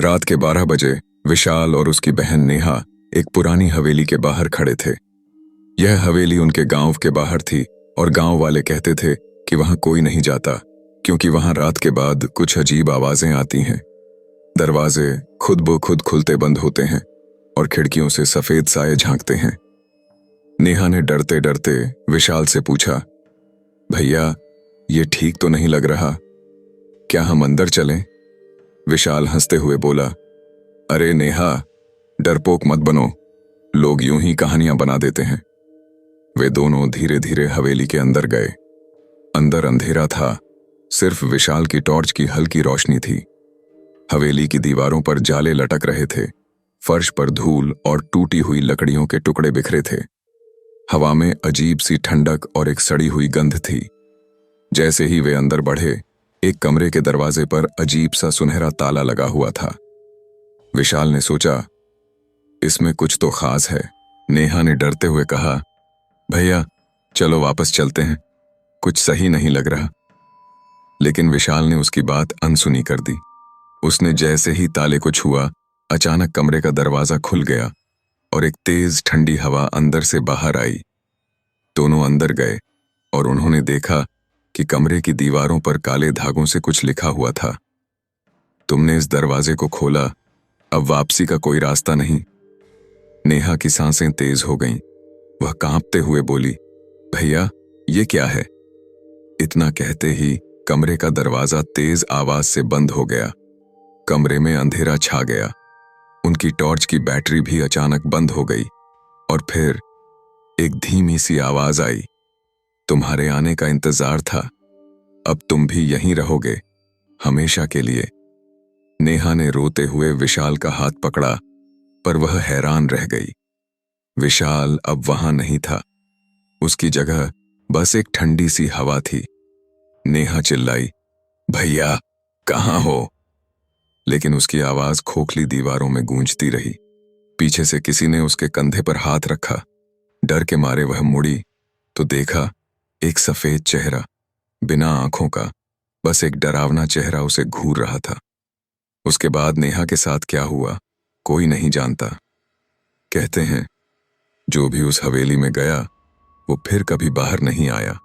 रात के 12 बजे विशाल और उसकी बहन नेहा एक पुरानी हवेली के बाहर खड़े थे। यह हवेली उनके गांव के बाहर थी और गांव वाले कहते थे कि वहां कोई नहीं जाता क्योंकि वहां रात के बाद कुछ अजीब आवाजें आती हैं। दरवाजे खुद ब खुद खुलते बंद होते हैं और खिड़कियों से सफेद साए झांकते हैं। नेहा ने डरते डरते विशाल से पूछा, भैया ये ठीक तो नहीं लग रहा, क्या हम अंदर चलें? विशाल हंसते हुए बोला, अरे नेहा, डरपोक मत बनो, लोग यूं ही कहानियां बना देते हैं। वे दोनों धीरे धीरे हवेली के अंदर गए। अंदर अंधेरा था, सिर्फ विशाल की टॉर्च की हल्की रोशनी थी। हवेली की दीवारों पर जाले लटक रहे थे, फर्श पर धूल और टूटी हुई लकड़ियों के टुकड़े बिखरे थे। हवा में अजीब सी ठंडक और एक सड़ी हुई गंध थी। जैसे ही वे अंदर बढ़े, एक कमरे के दरवाजे पर अजीब सा सुनहरा ताला लगा हुआ था। विशाल ने सोचा, इसमें कुछ तो खास है। नेहा ने डरते हुए कहा, भैया चलो वापस चलते हैं, कुछ सही नहीं लग रहा। लेकिन विशाल ने उसकी बात अनसुनी कर दी। उसने जैसे ही ताले को छुआ, अचानक कमरे का दरवाजा खुल गया और एक तेज ठंडी हवा अंदर से बाहर आई। दोनों अंदर गए और उन्होंने देखा कि कमरे की दीवारों पर काले धागों से कुछ लिखा हुआ था। तुमने इस दरवाजे को खोला, अब वापसी का कोई रास्ता नहीं। नेहा की सांसें तेज हो गईं। वह कांपते हुए बोली, भैया ये क्या है? इतना कहते ही कमरे का दरवाजा तेज आवाज से बंद हो गया। कमरे में अंधेरा छा गया। उनकी टॉर्च की बैटरी भी अचानक बंद हो गई और फिर एक धीमी सी आवाज आई, तुम्हारे आने का इंतजार था, अब तुम भी यहीं रहोगे, हमेशा के लिए। नेहा ने रोते हुए विशाल का हाथ पकड़ा, पर वह हैरान रह गई। विशाल अब वहां नहीं था, उसकी जगह बस एक ठंडी सी हवा थी। नेहा चिल्लाई, भैया कहां हो? लेकिन उसकी आवाज खोखली दीवारों में गूंजती रही। पीछे से किसी ने उसके कंधे पर हाथ रखा। डर के मारे वह मुड़ी तो देखा एक सफेद चेहरा, बिना आंखों का, बस एक डरावना चेहरा उसे घूर रहा था। उसके बाद नेहा के साथ क्या हुआ कोई नहीं जानता। कहते हैं जो भी उस हवेली में गया वो फिर कभी बाहर नहीं आया।